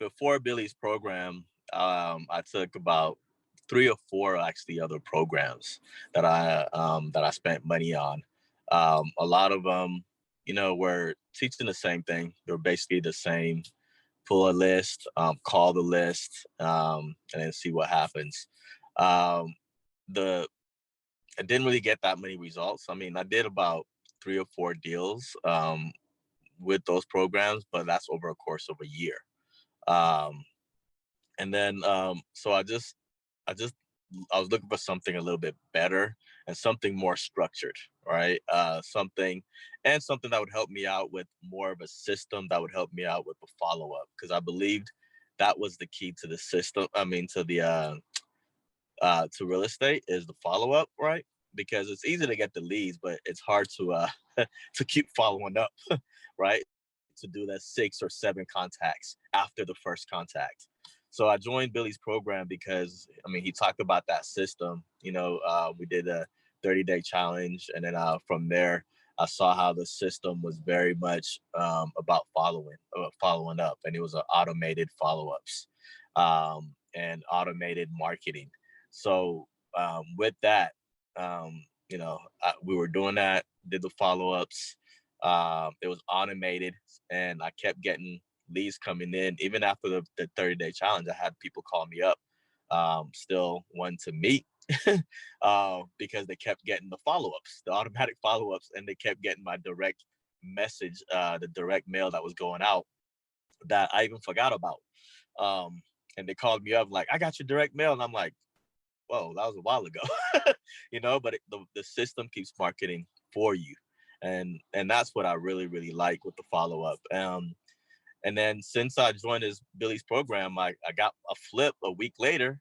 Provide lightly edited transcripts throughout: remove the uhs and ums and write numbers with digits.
before Billy's program, I took about 3 or 4 actually other programs that I spent money on. A lot of them, were teaching the same thing. They're basically the same. Pull a list, call the list, and then see what happens. Um, the I didn't really get that many results. I mean, I did about 3 or 4 deals with those programs, but that's over a course of a year. Um, and then so I was looking for something a little bit better and something more structured, right? Something that would help me out with more of a system that would help me out with the follow up, because I believed that was the key to the system. I mean, to real estate is the follow up, right? Because it's easy to get the leads, but it's hard to to keep following up, right? To do that 6 or 7 contacts after the first contact. So I joined Billy's program because, I mean, he talked about that system. We did a 30-day challenge, and then from there, I saw how the system was very much about following up, and it was automated follow-ups and automated marketing. So with that, we were doing that, did the follow-ups. It was automated, and I kept getting leads coming in. Even after the 30-day challenge, I had people call me up, still wanting to meet because they kept getting the follow-ups, the automatic follow-ups, and they kept getting my direct message, the direct mail that was going out that I even forgot about. And they called me up like, I got your direct mail. And I'm like, whoa, that was a while ago, but the system keeps marketing for you. And that's what I really, really like with the follow-up. And then since I joined Billy's program, I got a flip a week later.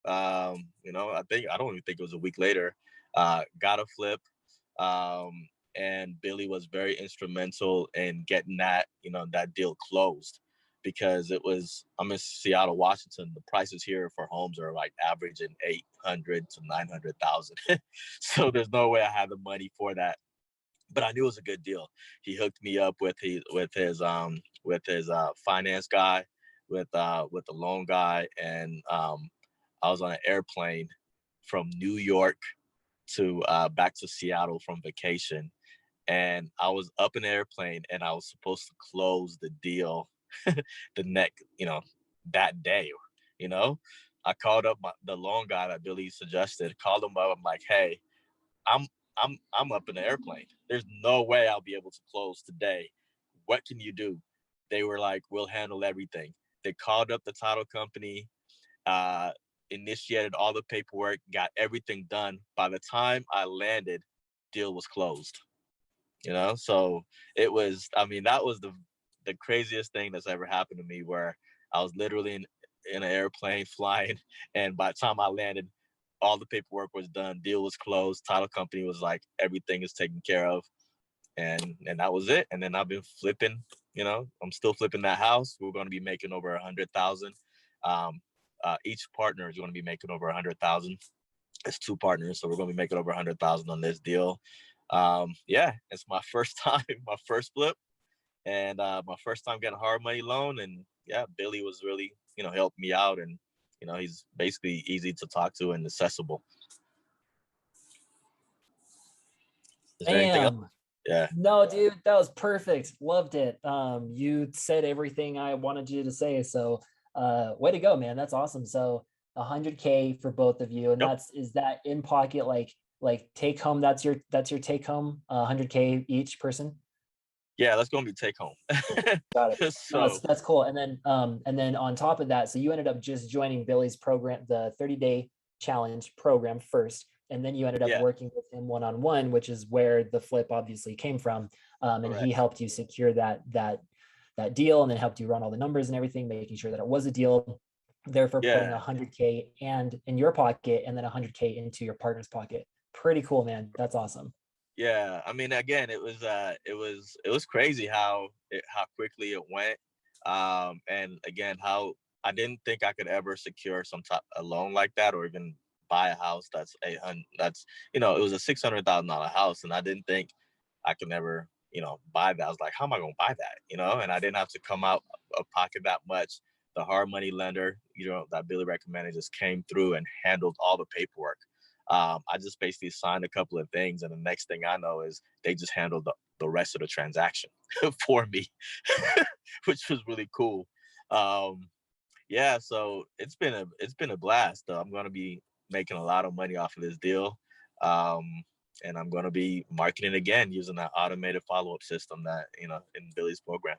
I don't even think it was a week later. Got a flip. And Billy was very instrumental in getting that deal closed, because I'm in Seattle, Washington. The prices here for homes are like averaging 800 to 900,000. So there's no way I had the money for that. But I knew it was a good deal. He hooked me up with his finance guy, with the loan guy, and I was on an airplane from New York to back to Seattle from vacation, and I was up in the airplane, and I was supposed to close the deal that day. I called up the loan guy that Billy suggested. Called him up. I'm like, hey, I'm I'm up in the airplane. There's no way I'll be able to close today. What can you do? They were like, we'll handle everything. They called up the title company, uh, initiated all the paperwork, got everything done. By the time I landed, deal was closed. So I mean, that was the craziest thing that's ever happened to me, where I was literally in an airplane flying, and by the time I landed, all the paperwork was done, deal was closed, title company was like, everything is taken care of, and that was it. And then I've been flipping. I'm still flipping that house. We're going to be making over 100,000. Each partner is going to be making over 100,000. It's 2 partners, so we're going to be making over 100,000 on this deal. Yeah, it's my first time, my first flip, and my first time getting a hard money loan. And yeah, Billy was really, helped me out, and he's basically easy to talk to and accessible. Is there anything else? Bam. Yeah. No, dude, that was perfect. Loved it. You said everything I wanted you to say. So, way to go, man. That's awesome. So 100K for both of you. And Yep. is that in pocket, like take home? That's your take home, 100K each person. Yeah, that's gonna be take home. Got it. No, So that's cool. And then on top of that, so you ended up just joining Billy's program, the 30-day challenge program first, and then you ended up yeah, working with him one-on-one, which is where the flip obviously came from. And he correct. helped you secure that deal, and then helped you run all the numbers and everything, making sure that it was a deal. Therefore, putting Yeah, 100K and in your pocket, and then 100K into your partner's pocket. Pretty cool, man. That's awesome. yeah. I mean, again, it was crazy how quickly it went. And again, how I didn't think I could ever secure some type a loan like that, or even buy a house that's 800. That's it was a $600,000 house, and I didn't think I could never buy that. I was like, how am I gonna buy that? And I didn't have to come out of pocket that much. the hard money lender, that Billy recommended, just came through and handled all the paperwork. I just basically signed a couple of things, and the next thing I know is they just handled the rest of the transaction for me, which was really cool. Um, yeah, so it's been a blast. I'm gonna be making a lot of money off of this deal, um, and I'm gonna be marketing again using that automated follow up system that in Billy's program.